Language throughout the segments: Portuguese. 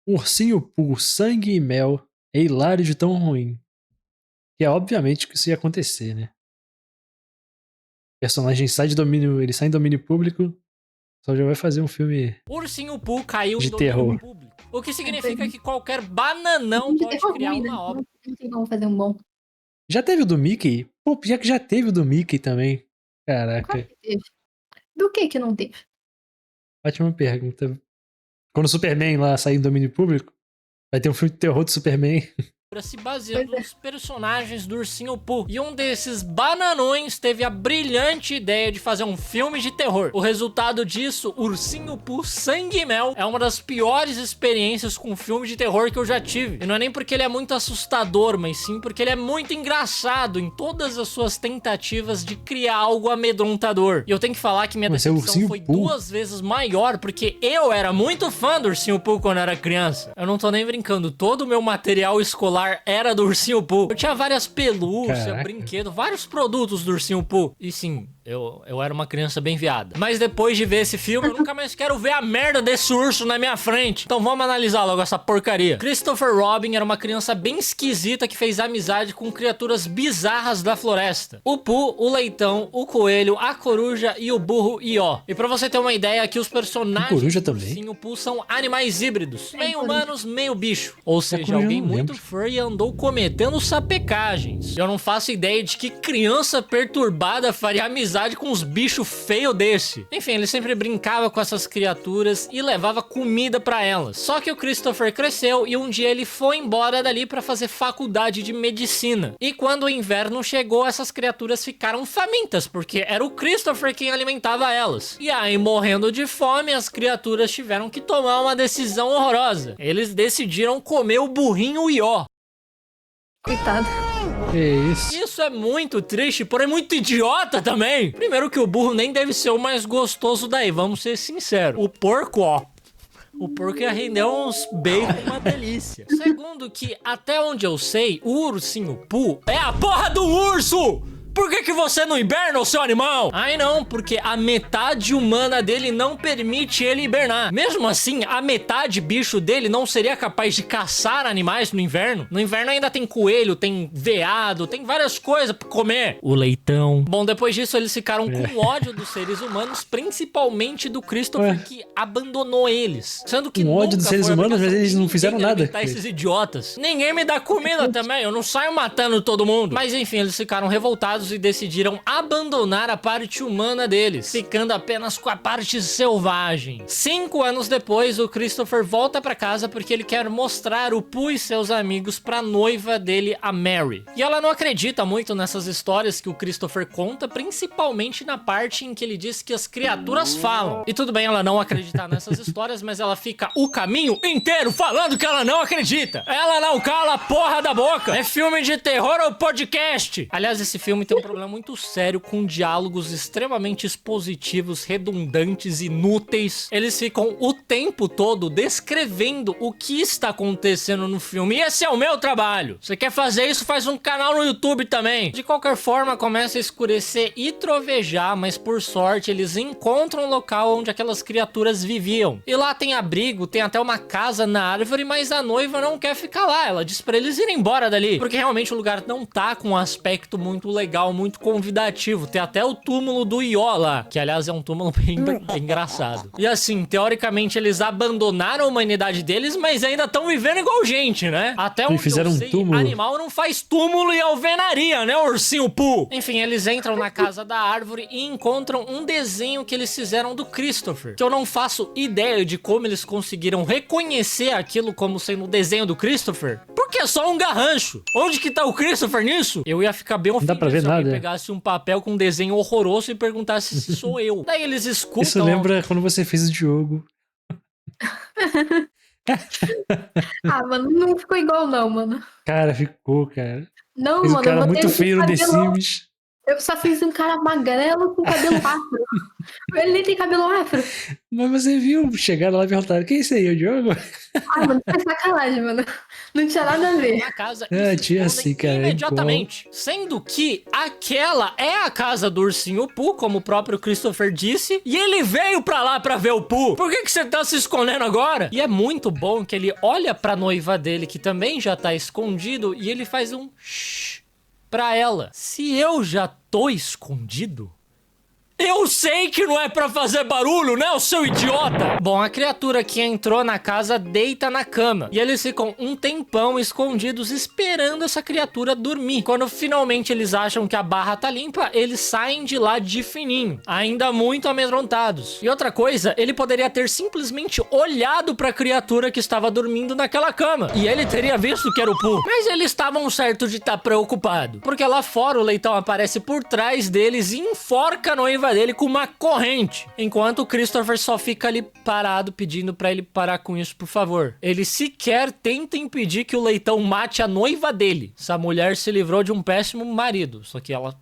Ursinho Pooh, Sangue e Mel é hilário de tão ruim. Que é obviamente que isso ia acontecer, né? O personagem sai de domínio, ele sai em domínio público, só já vai fazer um filme Ursinho Pooh caiu em de domínio terror. público. O que significa que qualquer bananão Filme de pode terror criar ruim, né? uma obra. Não tem como fazer um bom. Já teve o do Mickey? Pô, já que já teve o do Mickey também. Caraca, Claro que teve. Do que não teve? ótima pergunta. Quando o Superman lá sair em domínio público, vai ter um filme de terror do Superman. Se baseando nos personagens do Ursinho Pooh. E um desses bananões teve a brilhante ideia de fazer um filme de terror. O resultado disso, Ursinho Pooh Sangue e Mel, é uma das piores experiências com filme de terror que eu já tive. E não é nem porque ele é muito assustador, mas sim porque ele é muito engraçado em todas as suas tentativas de criar algo amedrontador. E eu tenho que falar que minha decepção foi 2 vezes maior, porque eu era muito fã do Ursinho Pooh quando era criança. Eu não tô nem brincando, todo o meu material escolar era do Ursinho Pooh. Eu tinha várias pelúcias, brinquedos, vários produtos do Ursinho Pooh. E sim, eu era uma criança bem viada. Mas depois de ver esse filme, eu nunca mais quero ver a merda desse urso na minha frente. Então vamos analisar logo essa porcaria. Christopher Robin era uma criança bem esquisita que fez amizade com criaturas bizarras da floresta. O Pooh, o leitão, o coelho, a coruja e o burro Ió. E pra você ter uma ideia, aqui os personagens do Ursinho Pooh são animais híbridos. Meio humanos, meio bicho. Ou seja, alguém muito furry andou cometendo sapecagens. Eu não faço ideia de que criança perturbada faria amizade com uns bichos feios desse. Enfim, ele sempre brincava com essas criaturas e levava comida pra elas. Só que o Christopher cresceu e um dia ele foi embora dali pra fazer faculdade de medicina. E quando o inverno chegou, essas criaturas ficaram famintas, porque era o Christopher quem alimentava elas. E aí, morrendo de fome, as criaturas tiveram que tomar uma decisão horrorosa. Eles decidiram comer o burrinho Ió. Coitado. Isso é muito triste, porém muito idiota também. Primeiro que o burro nem deve ser o mais gostoso daí, vamos ser sinceros. O porco, ó. O porco ia render uns bacon, uma delícia. Segundo que, até onde eu sei, o Ursinho Pooh é a porra do urso! Por que você não hiberna, o seu animal? Ai não, porque a metade humana dele não permite ele hibernar. Mesmo assim, a metade bicho dele não seria capaz de caçar animais no inverno? No inverno ainda tem coelho, tem veado, tem várias coisas pra comer. O leitão. Bom, depois disso eles ficaram com ódio dos seres humanos, principalmente do Christopher, que abandonou eles. Sendo que com ódio dos seres humanos, mas eles não fizeram nada. Esses idiotas. Ninguém me dá comida também, eu não saio matando todo mundo. Mas enfim, eles ficaram revoltados e decidiram abandonar a parte humana deles, ficando apenas com a parte selvagem. 5 anos depois, o Christopher volta pra casa porque ele quer mostrar o Pooh e seus amigos pra noiva dele, a Mary. E ela não acredita muito nessas histórias que o Christopher conta, principalmente na parte em que ele diz que as criaturas falam. E tudo bem ela não acreditar nessas histórias, mas ela fica o caminho inteiro falando que ela não acredita. Ela não cala a porra da boca. É filme de terror ou podcast? Aliás, esse filme tem um problema muito sério com diálogos extremamente expositivos, redundantes, inúteis. Eles ficam o tempo todo descrevendo o que está acontecendo no filme. E esse é o meu trabalho. Você quer fazer isso? Faz um canal no YouTube também. De qualquer forma, começa a escurecer e trovejar, mas por sorte eles encontram um local onde aquelas criaturas viviam. E lá tem abrigo, tem até uma casa na árvore, mas a noiva não quer ficar lá. Ela diz pra eles irem embora dali, porque realmente o lugar não tá com um aspecto muito legal, muito convidativo. Tem até o túmulo do Ió lá, que aliás é um túmulo bem engraçado. E assim, teoricamente eles abandonaram a humanidade deles, mas ainda estão vivendo igual gente, né? Até onde eu sei, animal não faz túmulo e alvenaria, né, Ursinho Pooh? Enfim, eles entram na casa da árvore e encontram um desenho que eles fizeram do Christopher, que eu não faço ideia de como eles conseguiram reconhecer aquilo como sendo o desenho do Christopher, porque é só um garrancho. Onde que tá o Christopher nisso? Eu ia ficar bem ofendido. Não dá pra ver se nada. alguém pegasse um papel com um desenho horroroso e perguntasse se sou eu. Daí eles escutam... Isso lembra quando você fez o Diogo. Mano, não ficou igual não, mano. Cara, ficou, cara. Não, Fez mano, um cara eu vou muito ter que feio no The fazer logo. Sims. Eu só fiz um cara magrelo com cabelo afro. Ele nem tem cabelo afro. Mas você viu, chegaram lá e perguntaram, quem é esse aí, o Diogo? Ah, mano, isso é sacanagem, mano. Não tinha nada a ver. Na casa É, e se tinha escondem assim, cara, imediatamente. Sendo que aquela é a casa do ursinho Pooh, como o próprio Christopher disse, e ele veio pra lá pra ver o Pooh. Por que você tá se escondendo agora? E é muito bom que ele olha pra noiva dele, que também já tá escondido, e ele faz um shh pra ela. Se eu já tô escondido, eu sei que não é pra fazer barulho, né, o seu idiota? Bom, a criatura que entrou na casa deita na cama. E eles ficam um tempão escondidos esperando essa criatura dormir. Quando finalmente eles acham que a barra tá limpa, eles saem de lá de fininho, ainda muito amedrontados. E outra coisa, ele poderia ter simplesmente olhado pra criatura que estava dormindo naquela cama. E ele teria visto que era o Pooh. Mas eles estavam certos de estar preocupado. Porque lá fora o leitão aparece por trás deles e enforca a noiva dele com uma corrente, enquanto o Christopher só fica ali parado pedindo pra ele parar com isso, por favor. Ele sequer tenta impedir que o leitão mate a noiva dele. Essa mulher se livrou de um péssimo marido, só que ela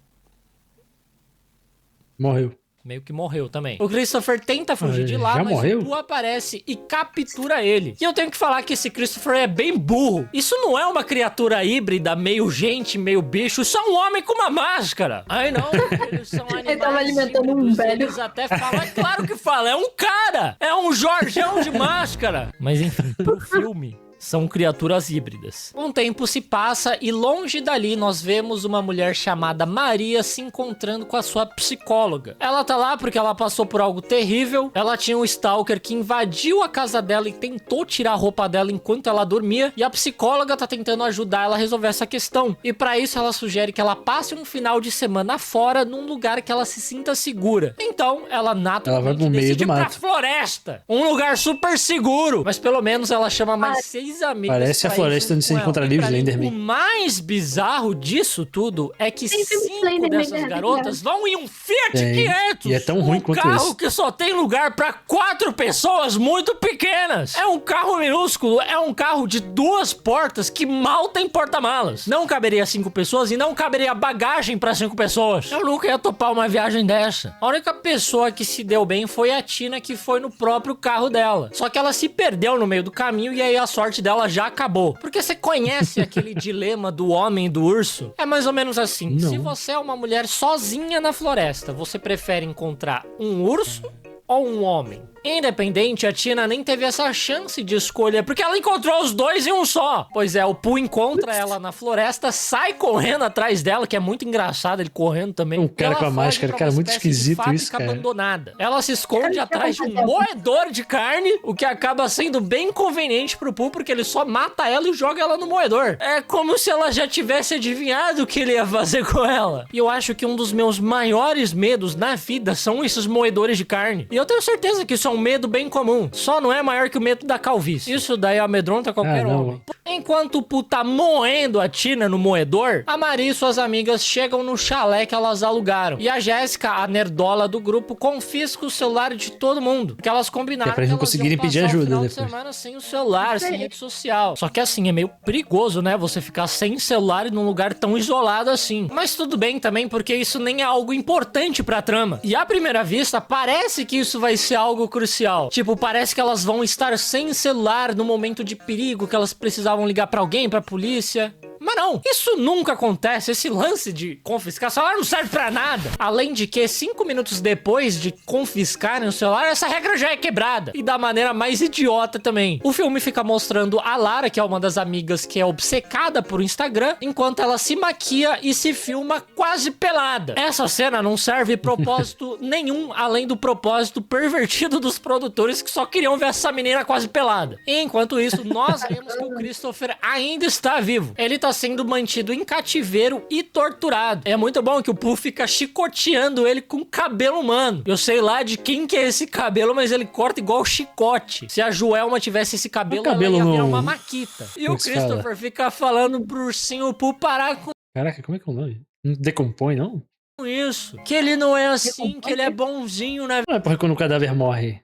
Morreu. meio que morreu também. O Christopher tenta fugir de lá, Já mas morreu? o Pooh aparece e captura ele. E eu tenho que falar que esse Christopher é bem burro. Isso não é uma criatura híbrida, meio gente, meio bicho. Isso é um homem com uma máscara. Ai, não. Eles são animais Ele tava alimentando um híbridos, velho. eles até falam. É claro que fala. É um cara. É um Jorjão de máscara. Mas enfim, pro filme, são criaturas híbridas. Um tempo se passa e longe dali nós vemos uma mulher chamada Maria se encontrando com a sua psicóloga. Ela tá lá porque ela passou por algo terrível. Ela tinha um stalker que invadiu a casa dela e tentou tirar a roupa dela enquanto ela dormia. E a psicóloga tá tentando ajudar ela a resolver essa questão. E pra isso ela sugere que ela passe um final de semana fora num lugar que ela se sinta segura. Então ela naturalmente Ela vai pro meio decide do ir pra mato. floresta. Um lugar super seguro. Mas pelo menos ela chama mais 6 amigas. Parece a pra ir floresta junto onde você com encontra ela. livros E pra mim, Slenderman. o mais bizarro disso tudo é que Tem filme 5 Slenderman, dessas né? garotas vão em um Fiat Tem. 500. E é tão ruim quanto carro esse. que só tem lugar pra 4 pessoas muito pequenas. É um carro minúsculo, é um carro de 2 portas que mal tem porta-malas. Não caberia 5 pessoas e não caberia bagagem pra 5 pessoas. Eu nunca ia topar uma viagem dessa. A única pessoa que se deu bem foi a Tina, que foi no próprio carro dela. Só que ela se perdeu no meio do caminho e aí a sorte dela já acabou. Porque você conhece aquele dilema do homem e do urso? É mais ou menos assim. Não. Se você é uma mulher sozinha na floresta, você prefere encontrar um urso ou um homem? Independente, a Tina nem teve essa chance de escolha, porque ela encontrou os dois em um só. Pois é, o Pooh encontra ela na floresta, sai correndo atrás dela, que é muito engraçado ele correndo também. Um cara Ela com a foge máscara, pra cara, uma muito espécie de esquisito fábrica isso, cara. abandonada. Ela se esconde atrás de um moedor de carne, o que acaba sendo bem inconveniente pro Pooh, porque ele só mata ela e joga ela no moedor. É como se ela já tivesse adivinhado o que ele ia fazer com ela. E eu acho que um dos meus maiores medos na vida são esses moedores de carne. E eu tenho certeza que isso é um medo bem comum. Só não é maior que o medo da calvície. Isso daí amedronta qualquer não. homem. Enquanto o Pooh tá moendo a Tina no moedor, a Maria e suas amigas chegam no chalé que elas alugaram. E a Jéssica, a nerdola do grupo, confisca o celular de todo mundo. Porque elas combinaram Que é pra eles não que elas conseguirem iam pedir passar o ajuda final de depois. semana sem o celular, sem rede social. Só que assim, é meio perigoso, né? Você ficar sem celular num lugar tão isolado assim. Mas tudo bem também, porque isso nem é algo importante pra trama. E à primeira vista, parece que isso vai ser algo crucial. Tipo, parece que elas vão estar sem celular no momento de perigo, que elas precisavam ligar pra alguém, pra polícia. Mas não, isso nunca acontece. Esse lance de confiscar celular não serve pra nada. Além de que 5 minutos depois de confiscarem o celular, essa regra já é quebrada. E da maneira mais idiota também. O filme fica mostrando a Lara, que é uma das amigas que é obcecada por Instagram, enquanto ela se maquia e se filma quase pelada. Essa cena não serve propósito nenhum, além do propósito pervertido dos produtores que só queriam ver essa menina quase pelada. E enquanto isso, nós vemos que o Christopher ainda está vivo. Ele tá sendo mantido em cativeiro e torturado. É muito bom que o Pooh fica chicoteando ele com cabelo humano. Eu sei lá de quem que é esse cabelo, mas ele corta igual chicote. Se a Joelma tivesse esse cabelo, ela cabelo ia virar não- uma maquita. E Como o que se Christopher fala? fica falando pro ursinho Pooh parar com Caraca, como é que é o nome? Não decompõe, não? isso. Que ele não é assim, que ele é bonzinho na Não é porque quando o cadáver morre,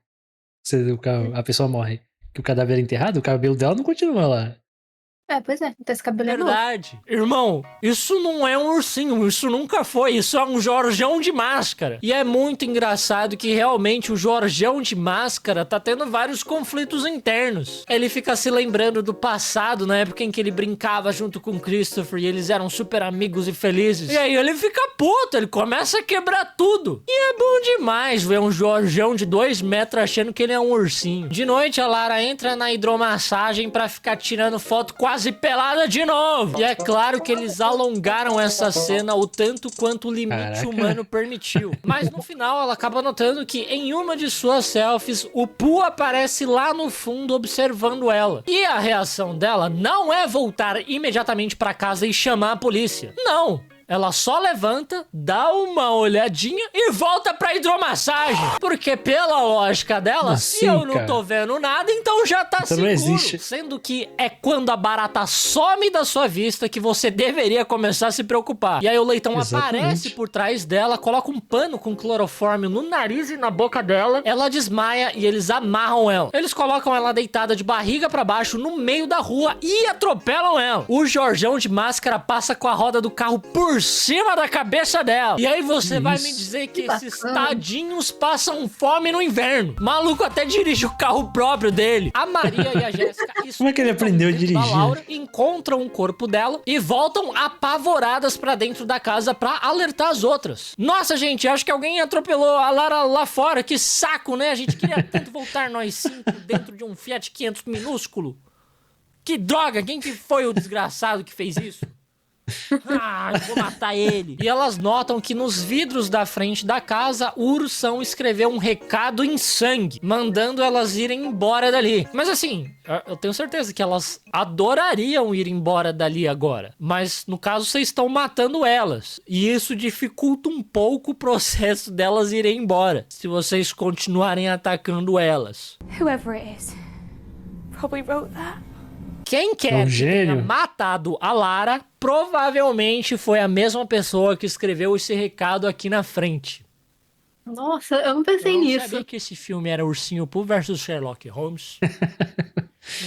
a pessoa morre, que o cadáver é enterrado, o cabelo dela não continua lá. Pois é. Então esse cabelo é novo. Verdade. Irmão, isso não é um ursinho, isso nunca foi, isso é um Jorjão de máscara. E é muito engraçado que realmente o Jorjão de máscara tá tendo vários conflitos internos. Ele fica se lembrando do passado, na época em que ele brincava junto com Christopher e eles eram super amigos e felizes. E aí ele fica puto, ele começa a quebrar tudo. E é bom demais ver um Jorjão de 2 metros achando que ele é um ursinho. De noite, a Lara entra na hidromassagem pra ficar tirando foto quase pelada de novo. E é claro que eles alongaram essa cena o tanto quanto o limite humano permitiu. Mas no final ela acaba notando que em uma de suas selfies o Pooh aparece lá no fundo observando ela. E a reação dela não é voltar imediatamente pra casa e chamar a polícia. Não! Ela só levanta, dá uma olhadinha e volta pra hidromassagem. Porque pela lógica dela, se eu não tô vendo nada, então já tá então seguro. não existe. Sendo que é quando a barata some da sua vista que você deveria começar a se preocupar. E aí o leitão aparece por trás dela, coloca um pano com clorofórmio no nariz e na boca dela. Ela desmaia e eles amarram ela. Eles colocam ela deitada de barriga pra baixo no meio da rua e atropelam ela. O Jorjão de máscara passa com a roda do carro por cima da cabeça dela. E aí você vai me dizer que esses tadinhos passam fome no inverno. Maluco até dirige o carro próprio dele. A Maria e a Jéssica... Como é que ele aprendeu a dirigir? A Laura encontram o corpo dela e voltam apavoradas pra dentro da casa pra alertar as outras. Nossa, gente, acho que alguém atropelou a Lara lá fora. Que saco, né? A gente queria tanto voltar nós 5 dentro de um Fiat 500 minúsculo. Que droga! Quem que foi o desgraçado que fez isso? Ah, eu vou matar ele. E elas notam que nos vidros da frente da casa, o ursão escreveu um recado em sangue, mandando elas irem embora dali. Mas assim, eu tenho certeza que elas adorariam ir embora dali agora. Mas no caso, vocês estão matando elas. E isso dificulta um pouco o processo delas irem embora, se vocês continuarem atacando elas. Whoever it is probably wrote that. Quem quer que tenha matado a Lara, provavelmente foi a mesma pessoa que escreveu esse recado aqui na frente. Nossa, eu não pensei nisso. nisso. Eu sabia que esse filme era Ursinho Pooh versus Sherlock Holmes.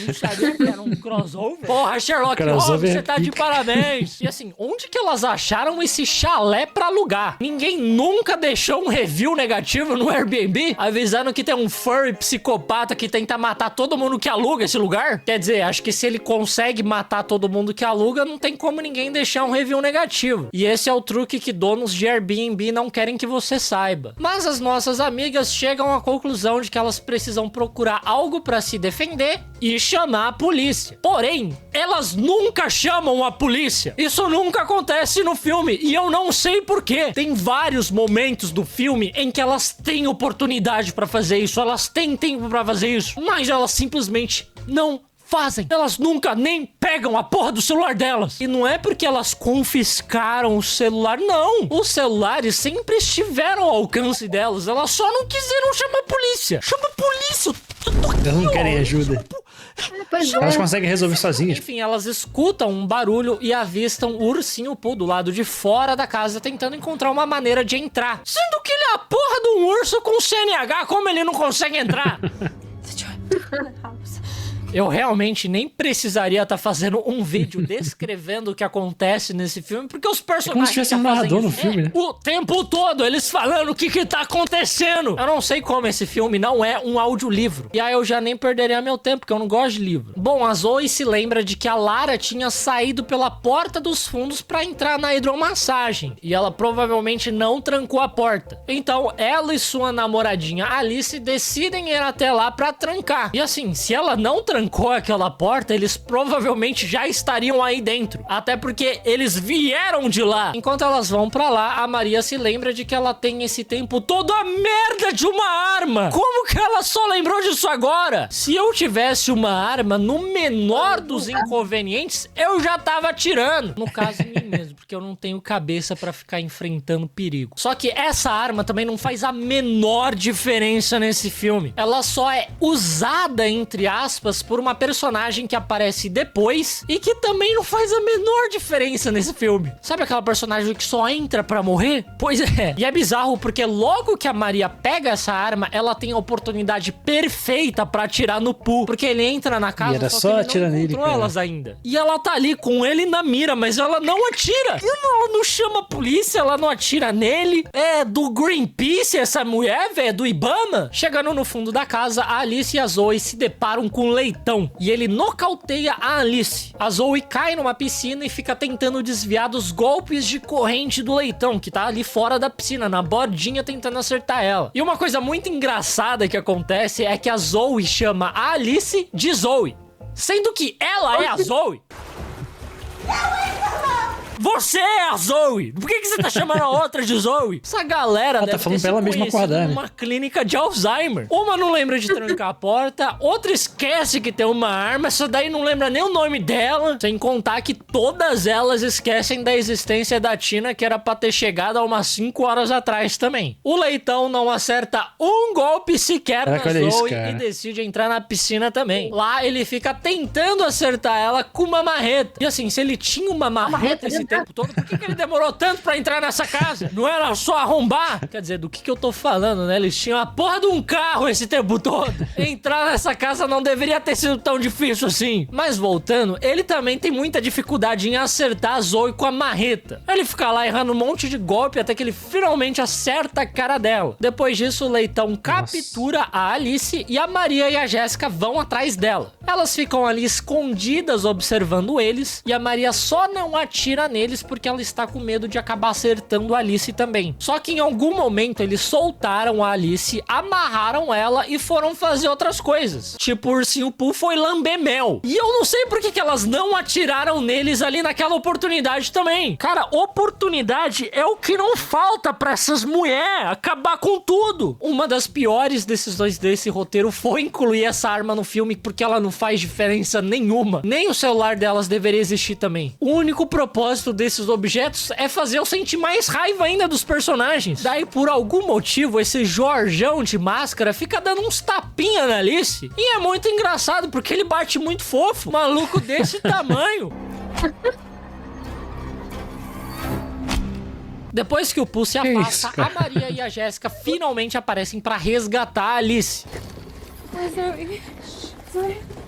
Não sabia que era um crossover. Porra, Sherlock Holmes, você tá de parabéns. E assim, onde que elas acharam esse chalé pra alugar? Ninguém nunca deixou um review negativo no Airbnb avisando que tem um furry psicopata que tenta matar todo mundo que aluga esse lugar? Quer dizer, acho que se ele consegue matar todo mundo que aluga, não tem como ninguém deixar um review negativo. E esse é o truque que donos de Airbnb não querem que você saiba. Mas as nossas amigas chegam à conclusão de que elas precisam procurar algo pra se defender e chamar a polícia. Porém, elas nunca chamam a polícia. Isso nunca acontece no filme e eu não sei porquê. Tem vários momentos do filme em que elas têm oportunidade pra fazer isso, elas têm tempo pra fazer isso, mas elas simplesmente não fazem. Elas nunca nem pegam a porra do celular delas. E não é porque elas confiscaram o celular, não. Os celulares sempre estiveram ao alcance delas. Elas só não quiseram chamar a polícia. Chama a polícia. Elas não querem ajuda. Elas conseguem resolver sozinhas. Enfim, elas escutam um barulho e avistam o ursinho Pooh do lado de fora da casa, tentando encontrar uma maneira de entrar. Sendo que ele é a porra de um urso com CNH, como ele não consegue entrar? Eu realmente nem precisaria estar fazendo um vídeo descrevendo o que acontece nesse filme, porque os personagens como se tivesse um narrador no filme, né? O tempo todo, eles falando o que tá acontecendo. Eu não sei como esse filme não é um audiolivro. E aí eu já nem perderia meu tempo, porque eu não gosto de livro. Bom, a Zoe se lembra de que a Lara tinha saído pela porta dos fundos pra entrar na hidromassagem. E ela provavelmente não trancou a porta. Então, ela e sua namoradinha Alice decidem ir até lá pra trancar. E assim, se ela não trancou aquela porta, eles provavelmente já estariam aí dentro. Até porque eles vieram de lá. Enquanto elas vão pra lá, a Maria se lembra de que ela tem esse tempo todo a merda de uma arma. Como que ela só lembrou disso agora? Se eu tivesse uma arma, no menor dos inconvenientes, eu já tava atirando. No caso, em mesmo, porque eu não tenho cabeça pra ficar enfrentando perigo. Só que essa arma também não faz a menor diferença nesse filme. Ela só é usada, entre aspas, por uma personagem que aparece depois e que também não faz a menor diferença nesse filme. Sabe aquela personagem que só entra pra morrer? Pois é. E é bizarro porque logo que a Maria pega essa arma, ela tem a oportunidade perfeita pra atirar no Pooh, porque ele entra na casa, E era só só que ele atirar não nele, encontrou cara. elas ainda. E ela tá ali com ele na mira, mas ela não atira. E ela não chama a polícia, ela não atira nele. É do Greenpeace essa mulher, velho, do Ibama. Chegando no fundo da casa, a Alice e a Zoe se deparam com um leitão e ele nocauteia a Alice. A Zoe cai numa piscina e fica tentando desviar dos golpes de corrente do leitão, que tá ali fora da piscina, na bordinha, tentando acertar ela. E uma coisa muito engraçada que acontece é que a Zoe chama a Alice de Zoe, sendo que ela é a Zoe. Você é a Zoe! Por que você tá chamando a outra de Zoe? Essa galera Ela tá deve falando ter pra ela se mesma conhecido acordar, né? numa clínica de Alzheimer. Uma não lembra de trancar a porta, outra esquece que tem uma arma, essa daí não lembra nem o nome dela. Sem contar que todas elas esquecem da existência da Tina, que era pra ter chegado há umas 5 horas atrás também. O leitão não acerta um golpe sequer Caraca, na olha isso, Zoe cara. e decide entrar na piscina também. Lá ele fica tentando acertar ela com uma marreta. E assim, se ele tinha uma marreta esse tempo todo, por que ele demorou tanto pra entrar nessa casa? Não era só arrombar? Quer dizer, do que eu tô falando, né? Eles tinham a porra de um carro esse tempo todo. Entrar nessa casa não deveria ter sido tão difícil assim. Mas voltando, ele também tem muita dificuldade em acertar a Zoe com a marreta. Ele fica lá errando um monte de golpe até que ele finalmente acerta a cara dela. Depois disso, o leitão captura a Alice e a Maria e a Jéssica vão atrás dela. Elas ficam ali escondidas observando eles e a Maria só não atira neles porque ela está com medo de acabar acertando a Alice também. Só que em algum momento eles soltaram a Alice, amarraram ela e foram fazer outras coisas. Tipo, o ursinho Pooh foi lamber mel. E eu não sei por que elas não atiraram neles ali naquela oportunidade também. Cara, oportunidade é o que não falta pra essas mulheres acabar com tudo. Uma das piores decisões desse roteiro foi incluir essa arma no filme porque ela não faz diferença nenhuma. Nem o celular delas deveria existir também. O único propósito desses objetos é fazer eu sentir mais raiva ainda dos personagens. Daí, por algum motivo, esse Jorjão de máscara fica dando uns tapinha na Alice. E é muito engraçado, porque ele bate muito fofo. Maluco desse tamanho. Depois que o Pooh se afasta, isso, cara? a Maria e a Jéssica finalmente aparecem pra resgatar a Alice.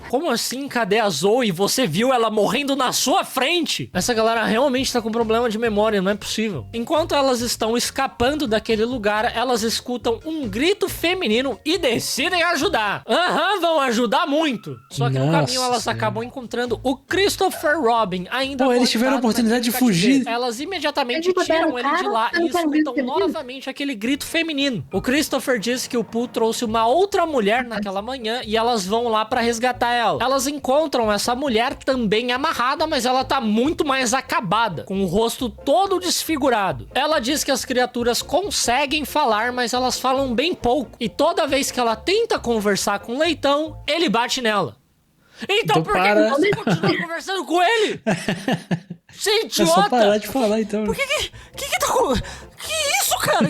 Como assim? Cadê a Zoe? Você viu ela morrendo na sua frente? Essa galera realmente tá com problema de memória, não é possível. Enquanto elas estão escapando daquele lugar, elas escutam um grito feminino e decidem ajudar. Aham, vão ajudar muito. Só que no Nossa caminho elas Senhora. acabam encontrando o Christopher Robin, ainda Pô, eles tiveram a voltado oportunidade de naquele fugir. cativeiro. Elas imediatamente Eles botaram tiram ele de cara, lá eu e não quero grito escutam feminino. novamente aquele grito feminino. O Christopher disse que o Pooh trouxe uma outra mulher naquela manhã e elas vão lá pra resgatar ela. Elas encontram essa mulher também amarrada, mas ela tá muito mais acabada, com o rosto todo desfigurado. Ela diz que as criaturas conseguem falar, mas elas falam bem pouco. E toda vez que ela tenta conversar com o leitão, ele bate nela. Então por que para. você continua conversando com ele? Você é É só parar idiota! de falar, então. Que tá com... Que isso, cara?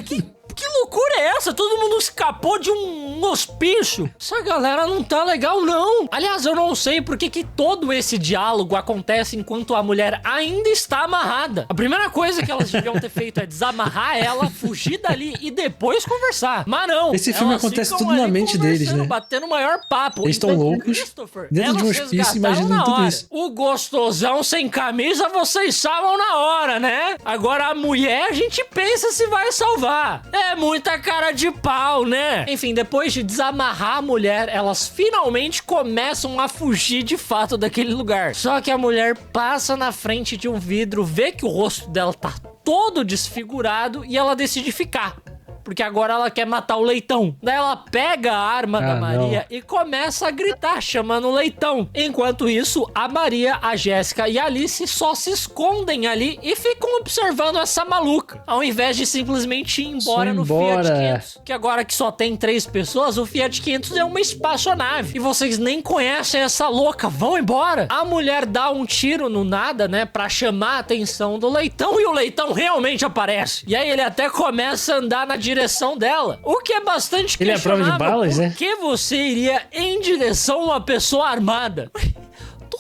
Que loucura é essa? Todo mundo escapou de um hospício. Essa galera não tá legal, não. Aliás, eu não sei por que todo esse diálogo acontece enquanto a mulher ainda está amarrada. A primeira coisa que elas deviam ter feito é desamarrar ela, fugir dali e depois conversar. Mas não. Esse filme elas acontece ficam tudo na ali mente deles, conversando, né? batendo o maior papo. Eles tão Enquanto o loucos, Christopher, dentro de um elas hospício, resgataram imaginando na tudo hora. isso. O gostosão sem camisa vocês salvam na hora, né? Agora a mulher a gente pensa se vai salvar. É muita cara de pau, né? Enfim, depois de desamarrar a mulher, elas finalmente começam a fugir de fato daquele lugar. Só que a mulher passa na frente de um vidro, vê que o rosto dela tá todo desfigurado e ela decide ficar. porque agora ela quer matar o Leitão. Daí ela pega a arma da Maria não. e começa a gritar, chamando o Leitão. Enquanto isso, a Maria, a Jéssica e a Alice só se escondem ali e ficam observando essa maluca, ao invés de simplesmente ir embora no Fiat 500. Que agora que só tem 3 pessoas, o Fiat 500 é uma espaçonave. E vocês nem conhecem essa louca, vão embora. A mulher dá um tiro no nada, né, pra chamar a atenção do Leitão, e o Leitão realmente aparece. E aí ele até começa a andar na direção dela, o que é bastante Ele é prova de balas, Por né? que você iria em direção a uma pessoa armada?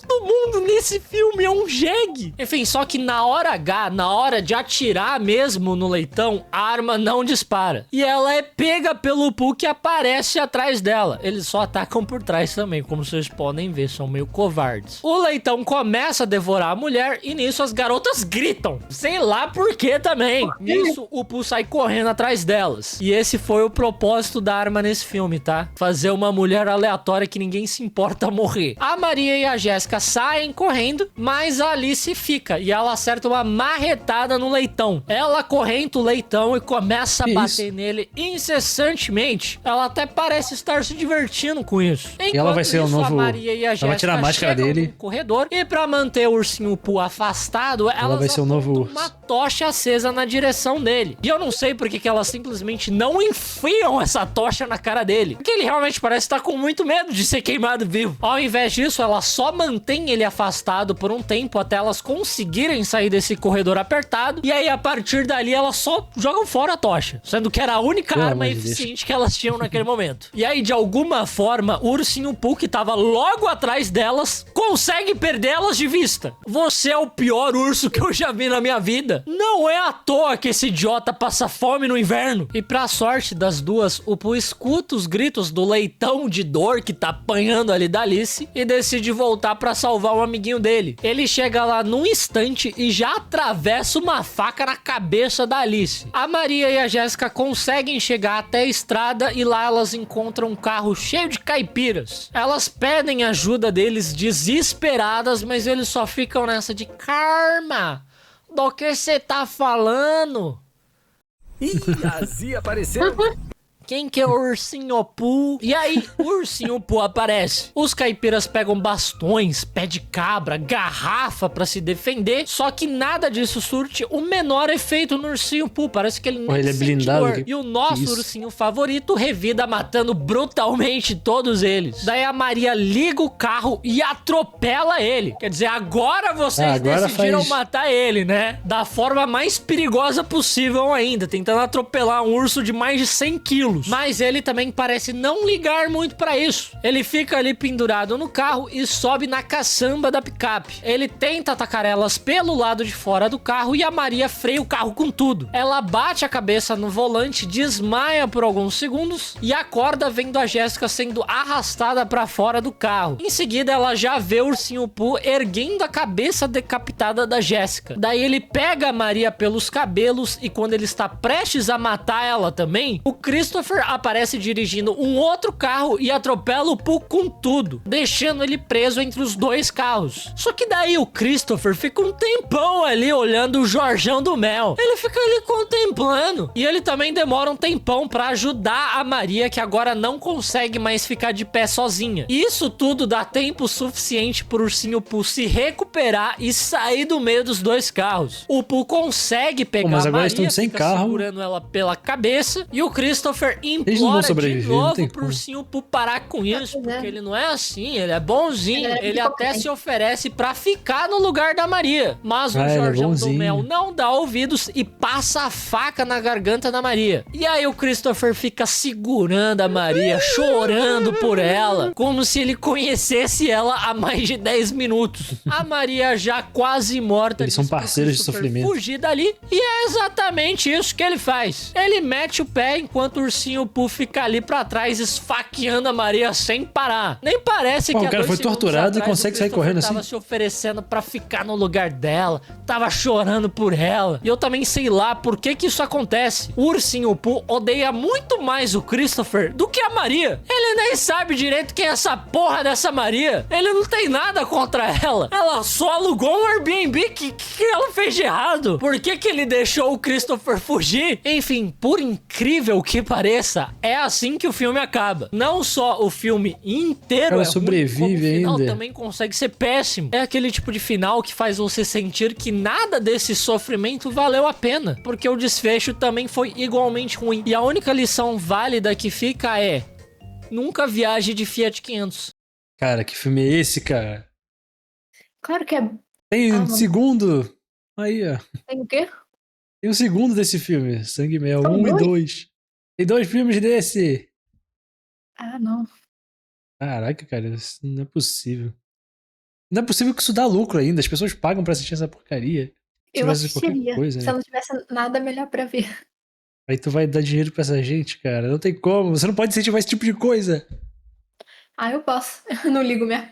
Todo mundo nesse filme é um jegue. Enfim, só que na hora H, na hora de atirar mesmo no Leitão, a arma não dispara. E ela é pega pelo Pooh que aparece atrás dela. Eles só atacam por trás também, como vocês podem ver, são meio covardes. O Leitão começa a devorar a mulher e nisso as garotas gritam. Sei lá por que também. Nisso, o Pooh sai correndo atrás delas. E esse foi o propósito da arma nesse filme, tá? Fazer uma mulher aleatória que ninguém se importa morrer. A Maria e a Jéssica saem correndo, mas a Alice fica e ela acerta uma marretada no Leitão. Ela correnta o Leitão e começa a bater nele incessantemente. Ela até parece estar se divertindo com isso. E ela vai ser o novo... a Maria e a Jéssica ela vai tirar a máscara dele no corredor e pra manter o ursinho Pooh afastado, ela vai ser o novo urso. Uma tocha acesa na direção dele. E eu não sei porque que elas simplesmente não enfiam essa tocha na cara dele, porque ele realmente parece estar com muito medo de ser queimado vivo. Ao invés disso, ela só mantém ele afastado por um tempo até elas conseguirem sair desse corredor apertado, e aí a partir dali elas só jogam fora a tocha, sendo que era a única arma eficiente que elas tinham naquele momento. E aí de alguma forma o ursinho Pooh, que tava logo atrás delas, consegue perdê-las de vista. Você é o pior urso que eu já vi na minha vida. Não é à toa que esse idiota passa fome no inverno. E pra sorte das duas, o Pooh escuta os gritos do Leitão de dor que tá apanhando ali da Alice e decide voltar pra salvar um amiguinho dele. Ele chega lá num instante e já atravessa uma faca na cabeça da Alice. A Maria e a Jéssica conseguem chegar até a estrada e lá elas encontram um carro cheio de caipiras. Elas pedem ajuda deles desesperadas, mas eles só ficam nessa de: Karma, do que você tá falando? Ih, a Zia apareceu. Quem que é o ursinho Pooh? E aí, o ursinho Pooh aparece. Os caipiras pegam bastões, pé de cabra, garrafa pra se defender. Só que nada disso surte o menor efeito no ursinho Pooh. Parece que ele nem ele é sente blindado. dor. E o nosso ursinho favorito revida matando brutalmente todos eles. Daí a Maria liga o carro e atropela ele. Quer dizer, agora vocês decidiram matar ele, né? Da forma mais perigosa possível ainda. Tentando atropelar um urso de mais de 100 quilos. Mas ele também parece não ligar muito pra isso. Ele fica ali pendurado no carro e sobe na caçamba da picape. Ele tenta atacar elas pelo lado de fora do carro e a Maria freia o carro com tudo. Ela bate a cabeça no volante, desmaia por alguns segundos e acorda vendo a Jéssica sendo arrastada pra fora do carro. Em seguida, ela já vê o ursinho Pooh erguendo a cabeça decapitada da Jéssica. Daí ele pega a Maria pelos cabelos e quando ele está prestes a matar ela também, o Christopher aparece dirigindo um outro carro e atropela o Pooh com tudo, deixando ele preso entre os dois carros. Só que daí o Christopher fica um tempão ali olhando o Jorjão do Mel. Ele fica ali contemplando. E ele também demora um tempão pra ajudar a Maria, que agora não consegue mais ficar de pé sozinha. E isso tudo dá tempo suficiente pro ursinho Pooh se recuperar e sair do meio dos dois carros. O Pooh consegue pegar mas agora a estão Maria, sem fica carro, segurando ela pela cabeça, e o Christopher eles não vão implora de sobreviver, não novo tem pro como. ursinho Pooh parar com isso, porque ele não é assim, ele é bonzinho, ele até se oferece pra ficar no lugar da Maria, mas o Jorjão do Mel não dá ouvidos e passa a faca na garganta da Maria. E aí o Christopher fica segurando a Maria, chorando por ela, como se ele conhecesse ela há mais de 10 minutos. A Maria já quase morta, eles são parceiros de sofrimento, fugir dali, e é exatamente isso que ele faz. Ele mete o pé enquanto o ursinho Pooh fica ali pra trás esfaqueando a Maria sem parar. Nem parece que o cara foi torturado e consegue sair correndo assim. Tava se oferecendo pra ficar no lugar dela, tava chorando por ela. E eu também sei lá por que que isso acontece. O ursinho Pooh odeia muito mais o Christopher do que a Maria. Ele nem sabe direito quem é essa porra dessa Maria. Ele não tem nada contra ela. Ela só alugou um Airbnb. Que que ela fez de errado? Por que que ele deixou o Christopher fugir? Enfim, por incrível que pareça, é assim que o filme acaba. Não só o filme inteiro Ela é sobrevive ruim, como o final ainda. também consegue ser péssimo. É aquele tipo de final que faz você sentir que nada desse sofrimento valeu a pena, porque o desfecho também foi igualmente ruim. E a única lição válida que fica é: nunca viaje de Fiat 500. Cara, que filme é esse, cara? Claro que é. Tem um mano. segundo. Aí, ó. Tem o quê? Tem um segundo desse filme. Sangue e Mel. São 1 e dois? 2. Tem 2 filmes desse. Ah, não. Caraca, cara. Isso não é possível. Não é possível que isso dá lucro ainda. As pessoas pagam pra assistir essa porcaria. Se Eu tivesse qualquer assistiria. coisa, Se né? eu não tivesse nada melhor pra ver. Aí tu vai dar dinheiro pra essa gente, cara. Não tem como. Você não pode incentivar esse tipo de coisa. Ah, eu posso. Eu não ligo mesmo.